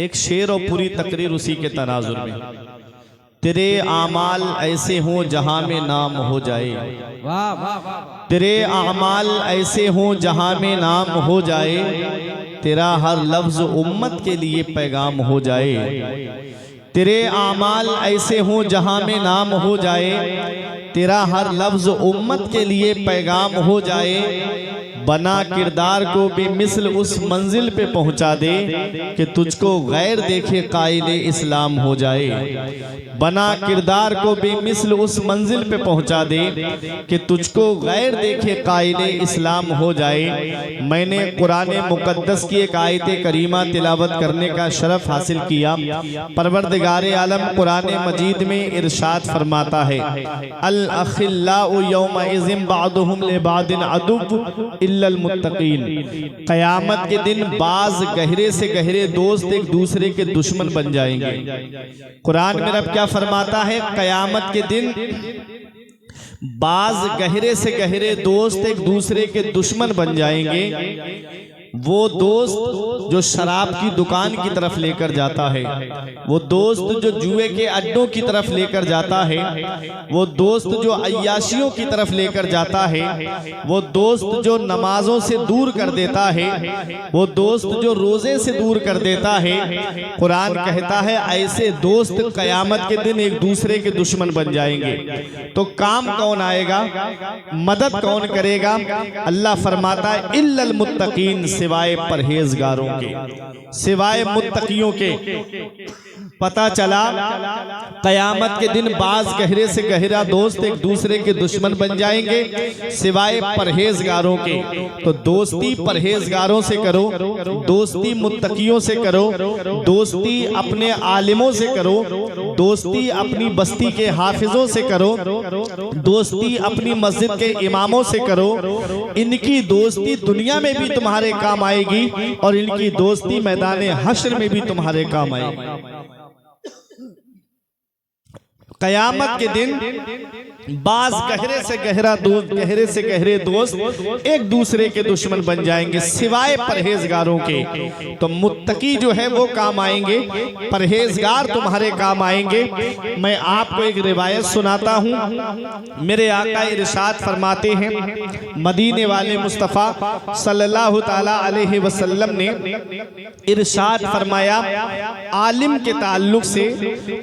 एक शेर और पूरी तकरीर उसी के तनाजुर में। तेरे आमाल ऐसे हों जहां में नाम हो जाए, वाह वाह वाह। तेरे आमाल ऐसे हों जहां में नाम हो जाए, तेरा हर लफ्ज उम्मत के लिए पैगाम हो जाए। तेरे आमाल ऐसे हों जहां में नाम हो जाए, तेरा हर लफ्ज उम्मत के लिए पैगाम हो जाए। बना किरदार को बेमिसल उस मंजिल पे पहुंचा दे कि तुझको गैर देखे कायले इस्लाम हो जाए। बना किरदार को बेमिसल उस मंजिल पे पहुंचा दे कि तुझको गैर देखे कायले इस्लाम हो जाए। मैंने कुरान मुकद्दस की एक आयत करीमा तिलावत करने का शरफ हासिल किया। परवरदिगार आलम कुरान मजीद में इरशाद फरमाता है, अल अखिल्लाउ यौमइज़िन बादुहुम लिबादिन अदुव्व इल्लल मुत्तकीन। क़यामत के दिन बाज गहरे से गहरे दोस्त एक दूसरे के दुश्मन बन जाएंगे। कुरान में रब क्या फरमाता है, क़यामत के दिन बाज गहरे से गहरे दोस्त एक दूसरे के दुश्मन बन जाएंगे। वो दोस्त जो शराब की दुकान की तरफ लेकर जाता है, वो दोस्त जो जुए के अड्डों की तरफ लेकर जाता है, वो दोस्त जो अय्याशियों की तरफ लेकर जाता है, वो दोस्त जो नमाजों से दूर कर देता है, वो दोस्त जो रोजे से दूर कर देता है। कुरान कहता है ऐसे दोस्त क़यामत के दिन एक दूसरे के दुश्मन बन जाएंगे। तो काम कौन आएगा, मदद कौन करेगा? अल्लाह फरमाता है इल्लल मुत्तकीन, सिवाय परहेजगारों के, सिवाय मुत्तकियों के। पता चला क़यामत के दिन बाज गहरे से गहरा दोस्त एक दूसरे के दुश्मन बन जाएंगे सिवाय परहेजगारों के। तो दोस्ती परहेजगारों से करो, दोस्ती मुत्तकियों से करो, दोस्ती अपने आलिमों से करो, दोस्ती अपनी बस्ती के हाफिजों से करो, दोस्ती अपनी मस्जिद के इमामों से करो। इनकी दोस्ती दुनिया में भी तुम्हारे काम आएगी और इनकी दोस्ती मैदान हश्र में भी तुम्हारे काम आएगी। क़यामत के दिन बाज गहरे से गहरा दोस्त, गहरे से गहरे दोस्त एक दूसरे के दुश्मन बन जाएंगे सिवाय परहेजगारों के। तो मुत्तकी जो है वो काम आएंगे, परहेजगार तुम्हारे काम आएंगे। मैं आपको एक रिवायत सुनाता हूँ। मेरे आका इरशाद फरमाते हैं, मदीने वाले मुस्तफ़ा सल्लल्लाहु ताला अलैहि वसल्लम ने इरशाद फरमाया आलिम के ताल्लुक से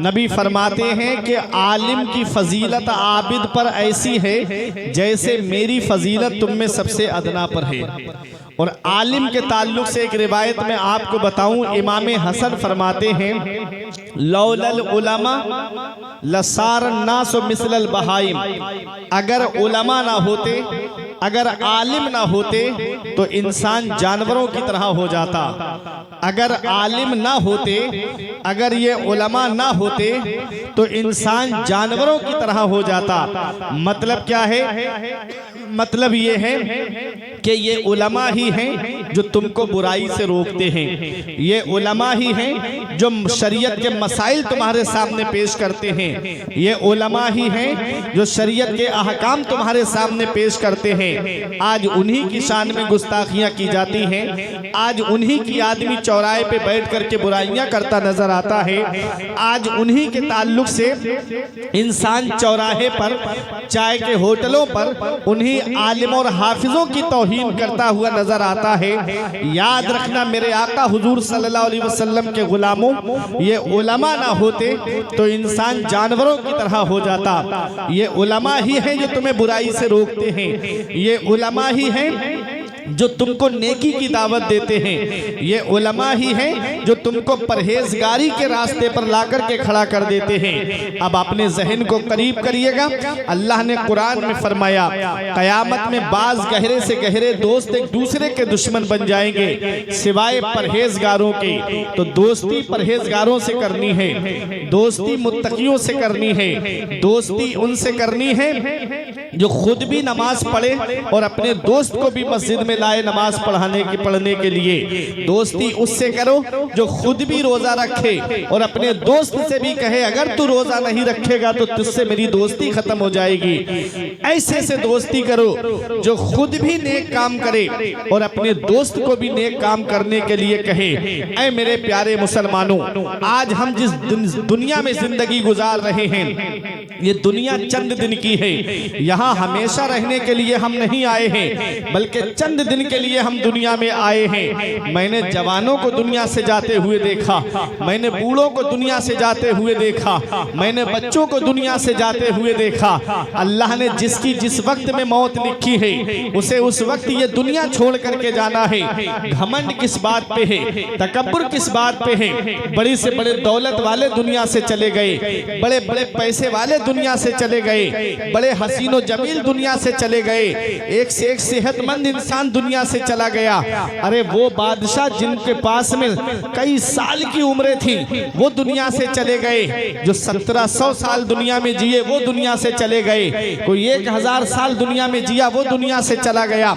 नबी फरमाते हैं कि आलिम की फजीलत आबिद पर ऐसी है जैसे मेरी फजीलत तुम में सबसे अदना पर है। और आलिम के ताल्लुक से एक रिवायत में आपको बताऊं, इमाम हसन फरमाते हैं लौलल उलमा लसार नास मिसलल बहाइम। अगर उलमा ना होते, अगर आलिम ना होते तो इंसान जानवरों की तरह हो जाता। अगर आलिम ना होते, अगर ये उलमा ना होते तो इंसान जानवरों की तरह हो जाता। मतलब क्या है? मतलब ये है कि ये उलमा ही हैं जो तुमको बुराई से रोकते हैं, ये उलमा ही हैं जो शरीयत के मसाइल तुम्हारे सामने पेश करते हैं, ये उलमा ही हैं जो शरीयत के अहकाम तुम्हारे सामने पेश करते हैं। आज उन्हीं की शान में गुस्ताखियां की जाती हैं, आज उन्हीं की आदमी चौराहे पे बैठ करके बुराइयां करता नजर आता है, आज उन्हीं के ताल्लुक से इंसान चौराहे पर, चाय के होटलों पर उन्हीं आलिम और हाफिजों की तौहीन करता हुआ नजर आता है। याद रखना मेरे आका हुजूर सल्लल्लाहु अलैहि वसल्लम के गुलामों, ये उलमा ना होते तो इंसान जानवरों की तरह हो जाता। ये उलमा ही हैं जो तुम्हें बुराई से रोकते हैं, ये उलमा ही हैं जो तुमको नेकी की दावत देते हैं, ये उलमा ही हैं जो तुमको परहेजगारी के रास्ते पर लाकर के खड़ा कर देते हैं। अब अपने जहन को करीब करिएगा। अल्लाह ने कुरान में फरमाया क़यामत में बाज गहरे से गहरे दोस्त एक दूसरे के दुश्मन बन जाएंगे सिवाय परहेजगारों के। तो दोस्ती परहेजगारों से करनी है, दोस्ती मुत्तकियों से करनी है, दोस्ती उनसे करनी है जो खुद भी नमाज पढ़े और अपने दोस्त को भी मस्जिद में लाए नमाज पढ़ने के लिए। दोस्ती उससे करो जो खुद भी रोजा रखे और अपने दोस्त से भी कहे अगर तू रोजा नहीं रखेगा तो तुझसे मेरी दोस्ती खत्म हो जाएगी। ऐसे से दोस्ती करो जो खुद भी नेक काम करे और अपने दोस्त को भी नेक काम करने के लिए कहे। ऐ मेरे प्यारे मुसलमानों, आज हम जिस दुनिया में जिंदगी गुजार रहे हैं, ये दुनिया चंद दिन की है। यहाँ हमेशा रहने के लिए हम नहीं आए हैं, बल्कि चंद दिन के लिए हम दुनिया में आए हैं। मैंने जवानों को दुनिया से जाते हुए देखा, मैंने बूढ़ों को दुनिया से जाते हुए देखा, मैंने बच्चों को दुनिया से जाते हुए देखा। अल्लाह ने जिसकी जिस वक्त में मौत लिखी है उसे उस वक्त ये दुनिया छोड़ करके जाना है। घमंड किस बात पे है, तकब्बुर किस बात पे है? बड़ी से बड़े दौलत वाले दुनिया से चले गए, बड़े बड़े पैसे वाले दुनिया से चले गए, बड़े हसीनो जमील दुनिया से चले गए, एक से एक सेहतमंद इंसान दुनिया से चला गया। अरे वो बादशाह जिनके पास में कई साल की उम्रें थी वो दुनिया से चले गए, जो 1700 साल दुनिया में जिए वो दुनिया से चले गए, कोई 1000 साल दुनिया में जिया वो दुनिया से चला गया।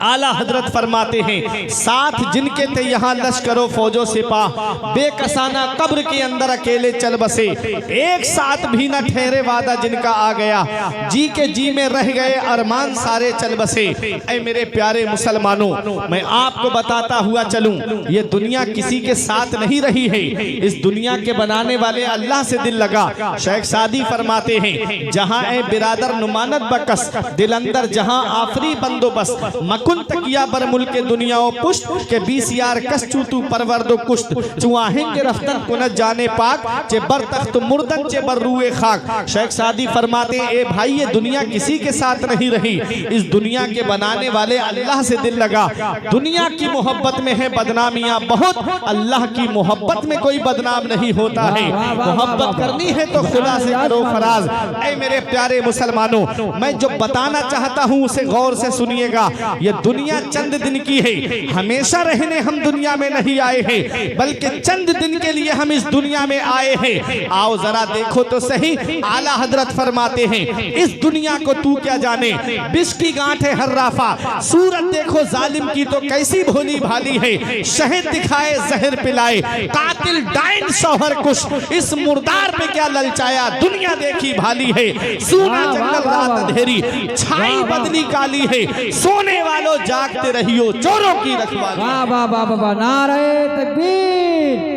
आला हजरत फरमाते हैं साथ जिनके थे यहाँ लश्करों फौजों सिपाह, बेकसाना कब्र के अंदर अकेले चल बसे, एक साथ भी न ठहरे वादा जिनका आ गया, जी के जी में रह गए अरमान सारे चल बसे। ऐ मेरे प्यारे मुसलमानों, मैं आपको बताता हुआ चलूं, ये दुनिया किसी के साथ नहीं रही है, इस दुनिया के बनाने वाले अल्लाह से दिल लगा। शेख सादी फरमाते हैं जहां ए बिरादर नुमानत बकस, दिल अंदर जहां आफरी बंदोबस्त, मकुन तकिया बर मुल्क दुनिया ओ पुष्ट के 20 यार कस चूतू परवरदो कुश्त, चुआहेंगे रफ्तन कुनत जाने पाक, चे बर तख्त मुर्दन चे बर रूए खाक। शेख सादी फरमाते हैं ए भाई ये दुनिया किसी के साथ नहीं रही, इस दुनिया के बनाने वाले अल्लाह से दिल लगा। दुनिया की मोहब्बत में है बदनामियां बहुत, अल्लाह की मोहब्बत में कोई बदनाम नहीं होता है। मोहब्बत करनी है तो खुदा से करो फराज। ऐ मेरे प्यारे मुसलमानों, मैं जो बताना चाहता हूं उसे गौर से सुनिएगा। ये दुनिया चंद दिन की है, हमेशा रहने हम दुनिया में नहीं आए हैं, बल्कि चंद दिन के लिए हम इस दुनिया में आए हैं। आओ जरा देखो तो सही, आला हजरत फरमाते हैं इस दुनिया को तू क्या जाने, बिश की गांठ है हर राफा, सूरत देखो जालिम की तो कैसी भोली भाली है, शहद दिखाए जहर पिलाए, कातिल डाइन शौहर कुश, इस मुर्दार पे क्या ललचाया, दुनिया देखी भाली है, सूना जंगल रात अंधेरी, छाई बदली काली है, सोने वालों जागते रहियो चोरों की रखवाली। वाह वाह वाह वाह, नारे तकबीर,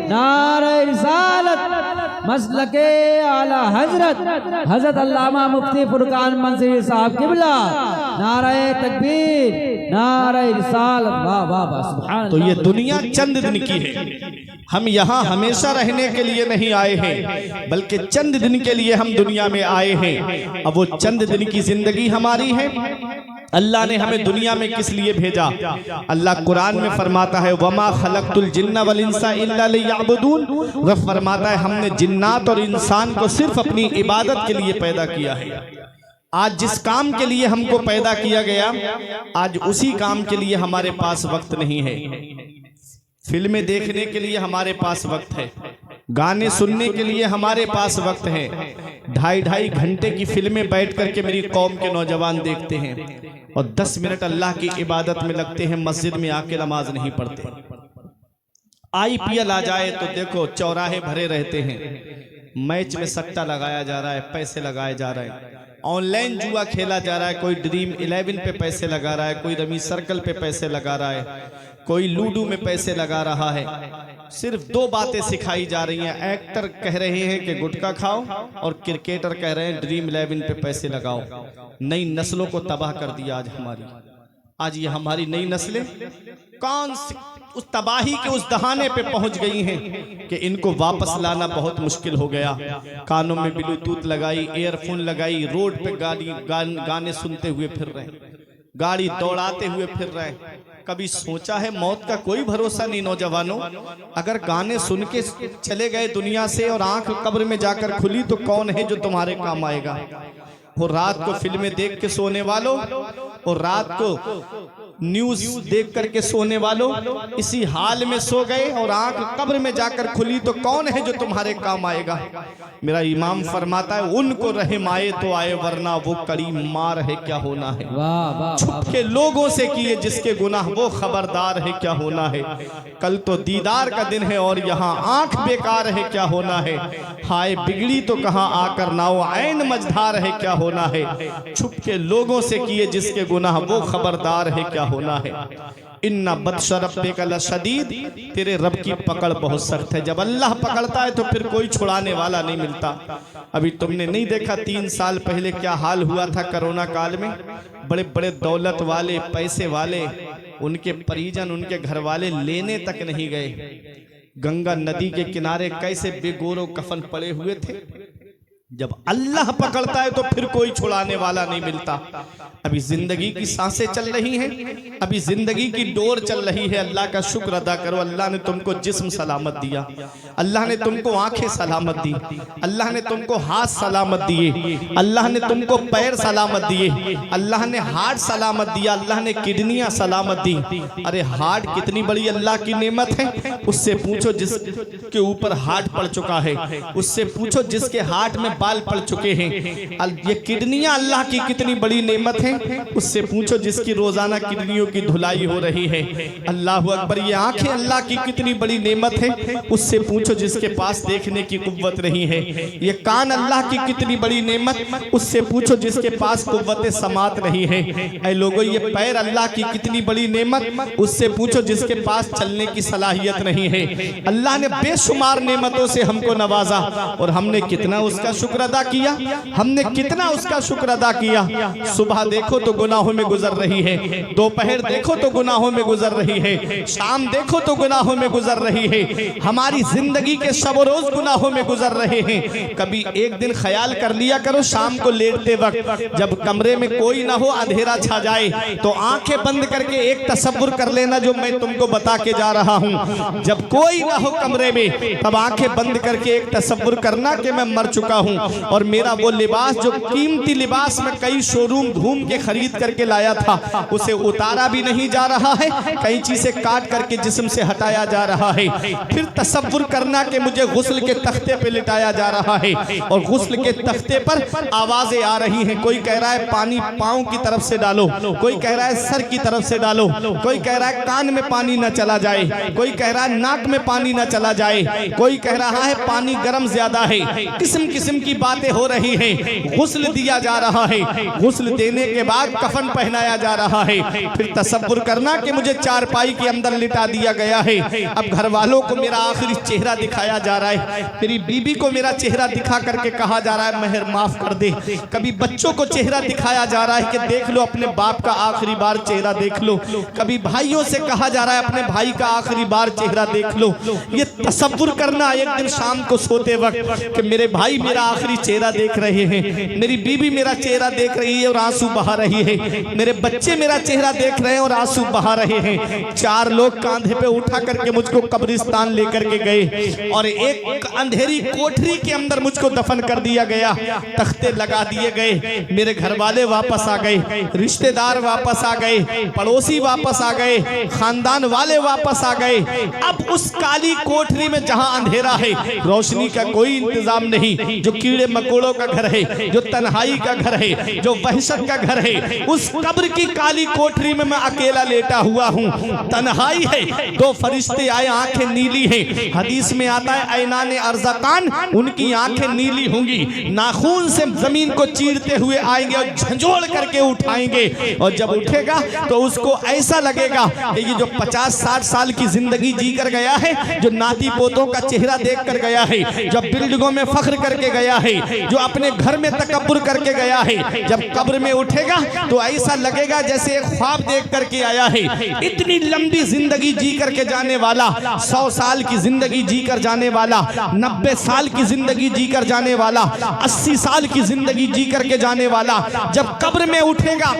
नारे रिसालत, मसलके आला हजरत हजरत अल्लामा मुफ्ती फुरकान मंसूरी साहब किबला, नारे तकबीर, नारे रिसालत, वाह वाह वाह, सुभान। तो ये दुनिया चंद दिन की है, हम यहाँ हमेशा रहने के लिए नहीं आए हैं, बल्कि चंद दिन के लिए हम दुनिया में आए हैं। अब वो चंद दिन की जिंदगी हमारी है। अल्लाह ने हमें दुनिया में किस लिए भेजा? अल्लाह कुरान में फरमाता है वमा खलक़तुल जिन्ना वल इंसा इल्ला लियअबुदून। रब फरमाता है हमने जिन्नात और इंसान को सिर्फ अपनी इबादत के लिए पैदा किया है। आज जिस काम के लिए हमको पैदा किया गया, आज उसी काम के लिए हमारे पास वक्त नहीं है। फिल्में देखने के लिए हमारे पास वक्त है, गाने सुनने के लिए हमारे पास वक्त है। 2.5 घंटे की फिल्में बैठ करके मेरी कौम के नौजवान देखते हैं और 10 मिनट अल्लाह की इबादत में लगते हैं, मस्जिद में आके नमाज नहीं पढ़ते। IPL आ जाए तो देखो चौराहे भरे रहते हैं, मैच में सट्टा लगाया जा रहा है, पैसे लगाए जा रहे हैं, ऑनलाइन जुआ खेला जा रहा है, कोई ड्रीम 11 पे पैसे लगा रहा है, कोई रमी सर्कल पे पैसे लगा रहा है, कोई लूडो में पैसे लगा रहा है। सिर्फ 2 बातें सिखाई जा रही हैं, एक्टर कह रहे हैं कि गुटखा खाओ और क्रिकेटर कह रहे हैं ड्रीम 11 पे पैसे लगाओ। नई नस्लों को तबाह कर दिया आज हमारी। आज ये हमारी नई नस्लें कौन सी उस तबाही के उस दहाने पे पहुंच गई हैं कि इनको वापस लाना बहुत मुश्किल हो गया। कानों में ब्लूटूथ लगाई, ईयरफोन लगाई, रोड पे गाने सुनते हुए फिर रहे, गाड़ी दौड़ाते हुए फिर रहे। कभी सोचा है मौत का कोई भरोसा नहीं नौजवानों। अगर गाने सुन के चले गए दुनिया से और आंख कब्र में जाकर खुली तो कौन है जो तुम्हारे काम आएगा? वो रात को फिल्में देख के सोने वालों और रात को न्यूज देख करके सोने वालों, इसी हाल में सो गए और आंख कब्र में जाकर खुली तो कौन है जो तुम्हारे काम आएगा। मेरा इमाम फरमाता है उनको रहम आए तो आए, वरना वो कड़ी मार है क्या होना है। वाह वाह छुप के लोगों से किए जिसके गुनाह वो खबरदार है क्या होना है। कल तो दीदार का दिन है और यहाँ आंख बेकार है क्या होना है। हाय बिगड़ी तो कहाँ आकर नाओ ऐन मझधार है क्या होना है। छुप के लोगों से किए जिसके गुनाह वो खबरदार है क्या होना है। इन्ना बत्श रब्बिका लशदीद, तेरे रब की पकड़ बहुत सख्त है। जब अल्लाह पकड़ता है तो फिर कोई छुड़ाने वाला नहीं मिलता। अभी तुमने नहीं देखा 3 साल पहले क्या हाल हुआ था कोरोना काल में। बड़े बड़े दौलत वाले, पैसे वाले, उनके परिजन, उनके घर वाले लेने तक नहीं गए। गंगा नदी के किनारे कैसे बेगोरो कफन पड़े हुए थे। जब अल्लाह पकड़ता है तो फिर कोई छुड़ाने वाला नहीं मिलता। अभी जिंदगी की सांसें चल रही हैं, अभी जिंदगी की डोर चल रही है। अल्लाह का शुक्र अदा करो, अल्लाह ने तुमको जिस्म सलामत दिया, अल्लाह ने तुमको आंखें सलामत दी, अल्लाह ने तुमको हाथ सलामत दिए, अल्लाह ने तुमको पैर सलामत दिए, अल्लाह ने हार्ट सलामत दिया, अल्लाह ने किडनियां सलामत दी। अरे हार्ट कितनी बड़ी अल्लाह की नेमत है। उससे पूछो जिसके ऊपर हार्ट पड़ चुका है, उससे पूछो जिसके हार्ट में बाल पड़ चुके हैं। ये किडनियां अल्लाह की कितनी बड़ी नेमत है। उससे पूछो जिसकी रोजाना किडनियों की धुलाई हो रही है। अल्लाह अकबर। ये आंखें अल्लाह की कितनी बड़ी नेमत है। उससे पूछो जिसके पास देखने की कुव्वत नहीं है। ये कान अल्लाह की कितनी बड़ी नेमत, उससे पूछो जिसके पास कुव्वत समात नहीं है। ऐ लोगों, ये पैर अल्लाह की कितनी बड़ी नेमत, उससे पूछो जिसके पास चलने की सलाहियत नहीं है। अल्लाह ने बेशुमार नेमतों से हमको नवाजा और हमने कितना उसका शुक्र अदा किया, हमने कितना उसका शुक्र अदा किया। सुबह देखो तो गुनाहों में गुजर रही है, दोपहर देखो तो गुनाहों में गुजर रही है, शाम देखो तो गुनाहों में गुजर रही है। हमारी जिंदगी के शब रोज गुनाहों में गुजर रहे हैं। कभी एक दिन ख्याल कर लिया करो, शाम को लेटते वक्त जब कमरे में कोई ना हो, अंधेरा छा जाए, तो आंखें बंद करके एक तसव्वुर कर लेना जो मैं तुमको बता के जा रहा हूं। जब कोई ना हो कमरे में, तब आंखें बंद करके एक तसव्वुर करना कि मैं मर चुका हूं और मेरा वो लिबास, जो कीमती लिबास में कई शोरूम घूम के खरीद करके लाया था, उसे उतारा भी नहीं जा रहा है, कैंची से काट करके जिस्म से हटाया जा रहा है। फिर तसव्वुर करना कि मुझे गुस्ल के तख्ते पे लिटाया जा रहा है और गुस्ल के तख्ते पर आवाजें आ रही हैं। कोई कह रहा है पानी पांव की तरफ से डालो, कोई कह रहा है सर की तरफ से डालो, कोई कह रहा है कान में पानी न चला जाए, कोई कह रहा है नाक में पानी न चला जाए, कोई कह रहा है पानी गर्म ज्यादा है। किस्म किस्म की बातें हो रही हैं। गुस्ल दिया जा रहा है, गुस्ल देने के बाद कफन पहनाया जा रहा है। फिर तसव्वुर करना कि मुझे चारपाई के अंदर लिटा दिया गया है। अब घर वालों को मेरा आखिरी चेहरा दिखाया जा रहा है, मेरी बीबी को मेरा चेहरा दिखा करके कहा जा रहा है मेहर माफ कर दे। कभी बच्चों को चेहरा दिखाया जा रहा है कि देख लो अपने बाप का आखिरी बार चेहरा देख लो। कभी भाइयों से कहा जा रहा है अपने भाई का आखिरी बार चेहरा देख लो। ये तसव्वुर करना एक दिन शाम को सोते वक्त कि मेरे भाई मेरा आखिरी चेहरा देख रहे हैं, मेरी बीबी मेरा चेहरा देख रही है और आंसू बहा रही है, मेरे बच्चे मेरा चेहरा देख रहे हैं और आंसू बहा रहे हैं। 4 लोग कांधे पे उठा करके मुझको कब्रिस्तान लेकर के गए और एक अंधेरी कोठरी के अंदर मुझको दफन कर दिया गया। तख्ते लगा दिए गए, मेरे घर वाले वापस आ गए, रिश्तेदार वापस आ गए, पड़ोसी वापस आ गए, खानदान वाले वापस आ गए। अब उस काली कोठरी में जहां अंधेरा है, रोशनी का कोई इंतजाम नहीं, जो कीड़े मकोड़ों का घर है, जो तन्हाई का घर है, जो वहशत का घर है, उस कब्र की काली कोठरी में मैं अकेला लेटा हुआ हूँ। तन्हाई है, 2 फरिश्ते आए, आंखें नीली हैं। हदीस में आता है ऐनाने अर्ज़कान, उनकी आंखें नीली होंगी, नाखून से जमीन को चीरते हुए आएंगे और झंझोड़ करके उठाएंगे। और जब उठेगा तो उसको ऐसा लगेगा कि ये जो 50-60 साल की जिंदगी जी कर गया है, जो नाती पोतों का चेहरा देख कर गया है, जो बिल्डिंगों में फख्र करके गया है, जो अपने घर में तकब्बुर करके गया है, जब कब्र में उठेगा तो ऐसा लगेगा जैसे एक ख्वाब देख करके आया है। इतनी लंबी जिंदगी जी करके जाने वाला, 100 साल की जिंदगी जी कर जाने वाला, 90 साल की जिंदगी जी कर जाने वाला, 80 साल की जिंदगी जी करके जाने वाला, जब कब्र में उठेगा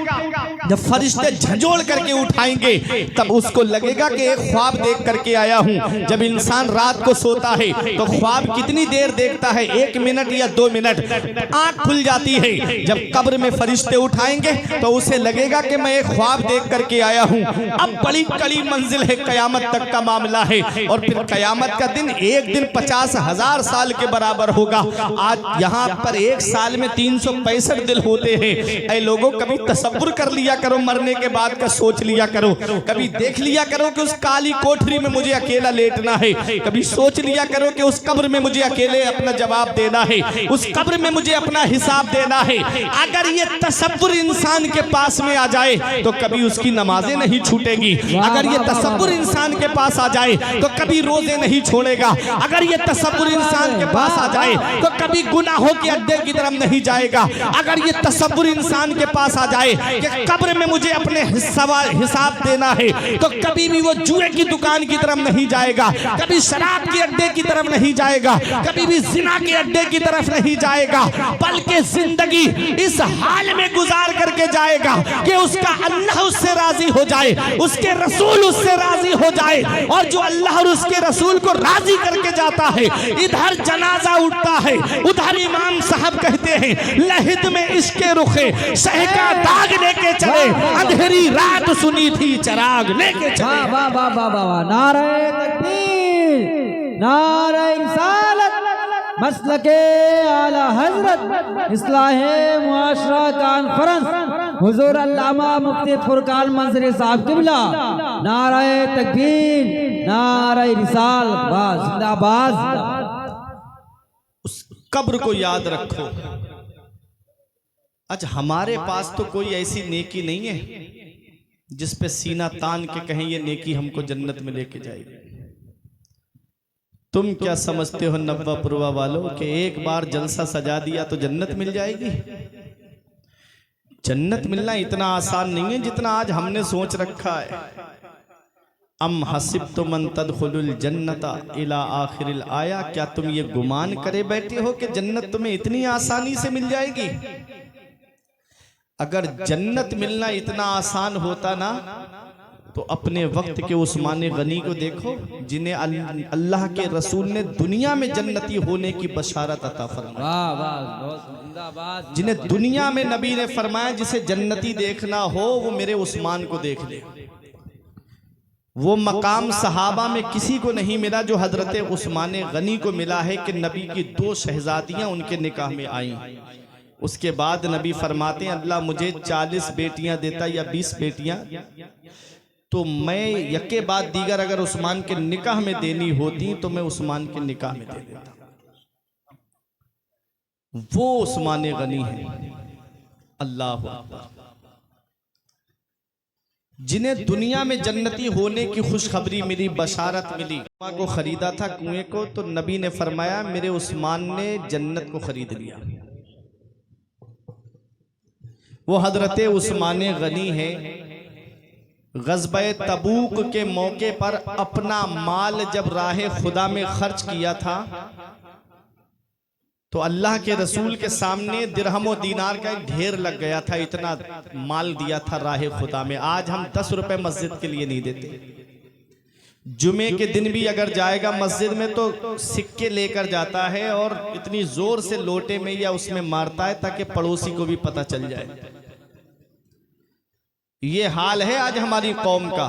जब फरिश्ते झंझोड़ करके उठाएंगे तब उसको लगेगा कि एक ख्वाब देख करके आया हूं। जब इंसान रात को सोता है तो ख्वाब कितनी देर देखता है, 1 मिनट या 2 मिनट, आंख खुल जाती है। जब कब्र में फरिश्ते उठाएंगे तो उसे लगेगा कि मैं एक ख्वाब देख करके आया हूं। अब बड़ी कड़ी मंजिल है, कयामत तक का मामला है। और फिर कयामत का दिन एक दिन 50,000 साल के बराबर होगा। आज यहाँ पर एक साल में 365 दिन होते हैं। ऐ लोगों, कभी तसव्वुर कर लिया करो, मरने के बाद का सोच लिया करो, कभी देख लिया करो कि उस काली कोठरी में मुझे अकेला लेटना है, कभी सोच लिया करो कि उस कब्र में मुझे अकेले अपना जवाब देना है, उस कब्र में मुझे अपना हिसाब देना है। अगर ये तसव्वुर इंसान के पास में आ जाए तो कभी उसकी नमाजें नहीं छूटेगी। अगर ये तसव्वुर इंसान के पास आ जाए तो कभी रोजे नहीं छोड़ेगा। अगर ये तसव्वुर इंसान के पास आ जाए तो कभी गुनाहों के अड्डे की तरफ नहीं जाएगा। अगर ये तसव्वुर इंसान के पास आ जाए कि कब्र में मुझे अपने हिसाब देना है तो कभी भी वो जुए की दुकान की तरफ नहीं जाएगा, कभी शराब के अड्डे की तरफ नहीं जाएगा, कभी भी जिना के अड्डे की तरफ नहीं जाएगा, बल्कि जिंदगी इस हाल में गुजार करके जाएगा कि उसका अल्लाह उससे राजी हो जाए, उसके रसूल उससे राजी हो जाए। और जो अल्लाह और उसके रसूल को राजी करके जाता है, इधर जनाजा उठता है, उधर इमाम साहब कहते हैं लहिद में इश्के रुखे शह का दाग लेके चले, अंधेरी रात सुनी थी चराग लेके चले। वाह वाह वाह वाह वाह, नारे तकबीर, नारे रिसालत, मसलके आला हजरत, इस्लाहे मुआशरा कॉन्फ्रेंस, हुजूर अल्लामा मुफ्ती फुरकान मंसूरी साहब किबला, नारे तकबीर, नारे रिसालत, जिंदाबाद। उस कब्र को याद रखो। आज हमारे पास तो कोई ऐसी नेकी नहीं है जिस पे सीना तान के कहें ये नेकी हमको जन्नत में लेके जाएगी। तुम क्या समझते हो नव्वापुरवा वालों कि एक बार जलसा सजा दिया तो जन्नत मिल जाएगी? जन्नत मिलना इतना आसान नहीं है जितना आज हमने सोच रखा है। अम हसिब्तुम अन तदखुलुल जन्नता इला आखिरिल आया, क्या तुम ये गुमान करे बैठे हो कि जन्नत तुम्हें इतनी आसानी से मिल जाएगी? अगर जन्नत मिलना इतना आसान होता ना तो अपने वक्त के उस्मान गनी को देखो, जिन्हें अल्लाह के रसूल ने दुनिया में जन्नती होने की बशारत अता फरमाई। जिन्हें दुनिया में नबी ने फरमाया जिसे जन्नती देखना हो वो मेरे उस्मान को देख ले। वो मकाम सहाबा में किसी को नहीं मिला जो हजरत उस्मान गनी को मिला है कि नबी की 2 शहजादियां उनके निकाह में आई। उसके बाद नबी फरमाते हैं अल्लाह मुझे 40 बेटियां देता या 20 बेटियां तो मैं यके बाद दीगर अगर उस्मान के निकाह में देनी होती तो मैं उस्मान के निकाह में दे देता। वो उस्मान गनी है, अल्लाह अकबर, जिन्हें दुनिया में जन्नती होने की खुशखबरी मिली, बशारत मिली। कुआं को खरीदा था कुएं को, तो नबी ने फरमाया मेरे उस्मान ने जन्नत को खरीद लिया। वो हजरत उस्मान गनी है। ग़ज़बे तबूक के मौके पर अपना माल जब राह खुदा में खर्च किया था तो अल्लाह के रसूल के सामने दिरहम और दीनार का एक ढेर लग गया था, इतना माल दिया था राह खुदा में। आज हम 10 रुपए मस्जिद के लिए नहीं देते। जुमे के दिन भी अगर जाएगा मस्जिद में तो सिक्के लेकर जाता है और इतनी जोर से लोटे में या उसमें मारता है ताकि पड़ोसी को भी पता चल जाए। ये हाल है आज हमारी कौम का।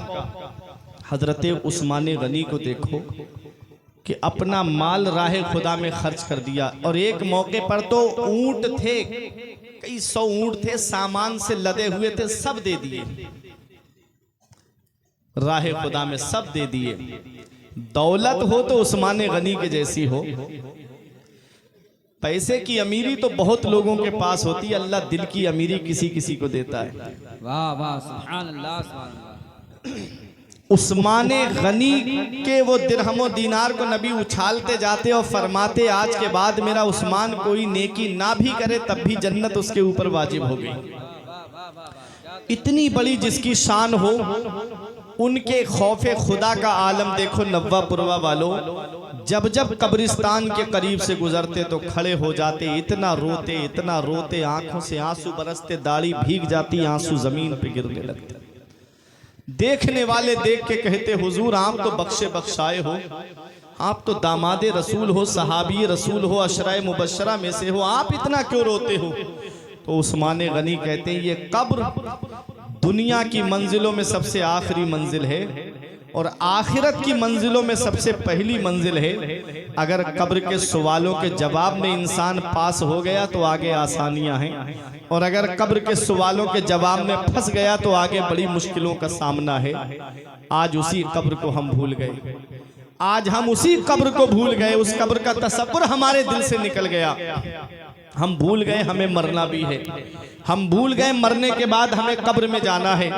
हजरत उस्मान गनी को देखो कि अपना माल राह खुदा में खर्च कर दिया। और एक मौके पर तो ऊंट थे, कई 100 ऊंट थे, सामान से लदे हुए थे, सब दे दिए राह खुदा में, सब दे दिए। दौलत हो तो उस्मान गनी के जैसी हो। पैसे की अमीरी तो बहुत लोगों के पास होती है, अल्लाह दिल की अमीरी किसी किसी को देता है। वाह वाह, सुभान अल्लाह, सुभान अल्लाह। उस्मान गनी के वो दिरहम दीनार को नबी उछालते जाते और फरमाते आज के बाद मेरा उस्मान कोई नेकी ना भी करे तब भी जन्नत उसके ऊपर वाजिब हो गई। इतनी बड़ी जिसकी शान हो, उनके खौफे खुदा का आलम देखो नव्वापुरवा वालों। जब जब कब्रिस्तान के करीब से गुजरते तो खड़े हो जाते, इतना रोते, आंखों से आंसू बरसते, दाढ़ी भीग जाती, आंसू जमीन पे गिरने लगते। देखने वाले देख के कहते, हुजूर आप तो बख्शे बख्शाए हो, आप तो दामादे रसूल हो, सहाबी रसूल हो, अशराए मुबशरा में से हो, आप इतना क्यों रोते हो? तो उस्मान गनी कहते हैं, ये कब्र दुनिया की मंजिलों में सबसे आखिरी मंजिल है और आखिरत की मंजिलों में सबसे पहली मंजिल है। अगर कब्र के सवालों के जवाब में इंसान पास हो गया तो आगे आसानियां हैं, और अगर कब्र के सवालों के जवाब में फंस गया तो आगे बड़ी मुश्किलों का सामना है। आज उसी कब्र को हम भूल गए, आज हम उसी कब्र को भूल गए, उस कब्र का तसव्वुर हमारे दिल से निकल गया। हम भूल गए हमें मरना भी है, हम भूल गए मरने के बाद हमें कब्र में जाना है,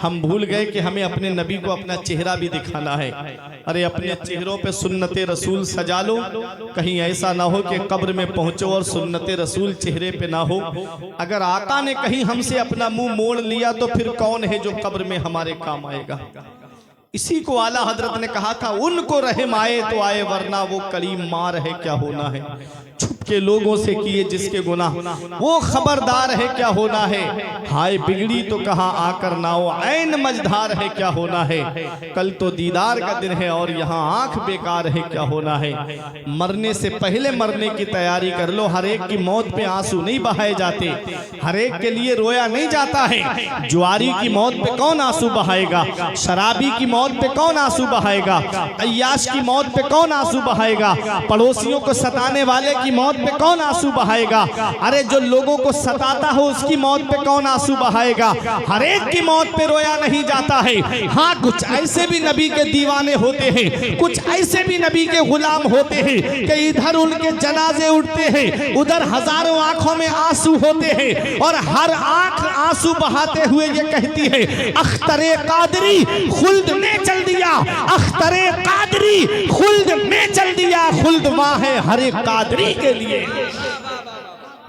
हम भूल गए कि हमें अपने नबी को अपना चेहरा भी दिखाना है। अरे अपने चेहरों पे सुन्नते रसूल सजा लो, कहीं ऐसा ना हो कि कब्र में पहुंचो और सुन्नते रसूल चेहरे पे ना हो। अगर आका ने कहीं हमसे अपना मुंह मोड़ लिया तो फिर कौन है जो कब्र में हमारे काम आएगा? इसी को आला हजरत ने कहा था, उनको रहम आए तो आए वरना वो करीम मार है क्या होना है। छुप के लोगों से किए जिसके गुनाह वो खबरदार है क्या होना है। हाय बिगड़ी तो कहा आकर नाओ, ऐन मझधार है क्या होना है। कल तो दीदार का दिन है और यहाँ आंख बेकार है क्या होना है। मरने से पहले मरने की तैयारी कर लो। हर एक की मौत पे आंसू नहीं बहाए जाते, हर एक के लिए रोया नहीं जाता है। जुआरी की मौत पे कौन आंसू बहाएगा, शराबी की मौत पे कौन आंसू बहाएगा, अय्याश की मौत पे कौन आंसू बहाएगा, पड़ोसियों को सताने वाले की मौत पे कौन आंसू बहाएगा। अरे जो लोगों को सताता हो उसकी मौत पे कौन आंसू बहाएगा। हर एक की मौत पे रोया नहीं जाता है। हाँ, कुछ ऐसे भी नबी के दीवाने होते हैं, कुछ ऐसे भी नबी के गुलाम होते हैं कि इधर उनके जनाजे उठते हैं, उधर हजारों आंखों में आंसू होते हैं और हर आंख आंसू बहाते हुए ये कहती है, अख्तरे कादरी खुल्द में चल दिया, अख्तरे कादरी खुल्द में चल दिया। खुल्द माँ है हर एक कादरी के लिए।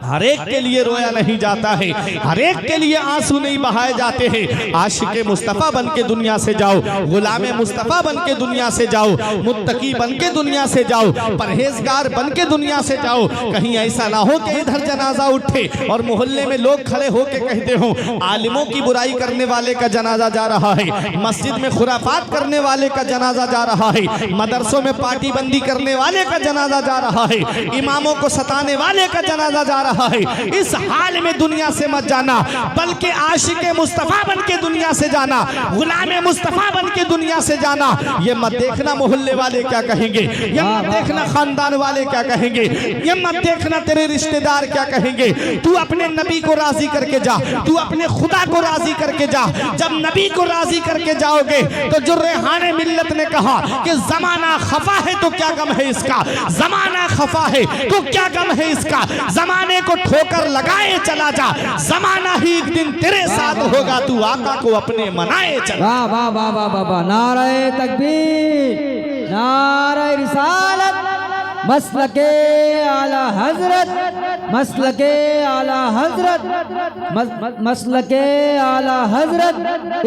हर एक के लिए रोया नहीं जाता है, हर एक के लिए आंसू नहीं बहाए जाते हैं। आशिक मुस्तफ़ा बन के दुनिया से जाओ, गुलाम मुस्तफ़ा बन के दुनिया से जाओ, मुत्तकी बन के दुनिया से जाओ, परहेजगार बन के दुनिया से जाओ। कहीं ऐसा ना हो कि इधर जनाजा उठे और मोहल्ले में लोग खड़े होके कहते हो आलिमों की बुराई करने वाले का जनाजा जा रहा है, मस्जिद में खुराफात करने वाले का जनाजा जा रहा है, मदरसों में पार्टी बंदी करने वाले का जनाजा जा रहा है, इमामों को सताने वाले का जनाजा जा रहा है। इस हाल में दुनिया से मत जाना, बल्कि आशिक मुस्तफा बन के दुनिया से जाना, गुलाम मुस्तफा बन के दुनिया से जाना। ये मत देखना मोहल्ले वाले क्या कहेंगे, ये मत देखना खानदान वाले क्या कहेंगे, ये मत देखना तेरे रिश्तेदार क्या कहेंगे। तू अपने नबी को राजी करके जा, तू अपने खुदा को राजी करके जा। जब नबी को राजी करके जाओगे तो जो रेहाने मिल्लत ने कहा कि जमाना खफा है तो क्या गम है इसका, जमाना खफा है तो क्या गम है इसका, जमाने को ठोकर लगाए चला जा, जमाना ही एक दिन तेरे साथ होगा, तू आका को अपने मनाए चला। वाह वाह वाह वाह वाह वाह, नारे तकबीर, नारे रिसालत, मसलके आला हजरत, मसलके आला हजरत, मसलके आला हजरत।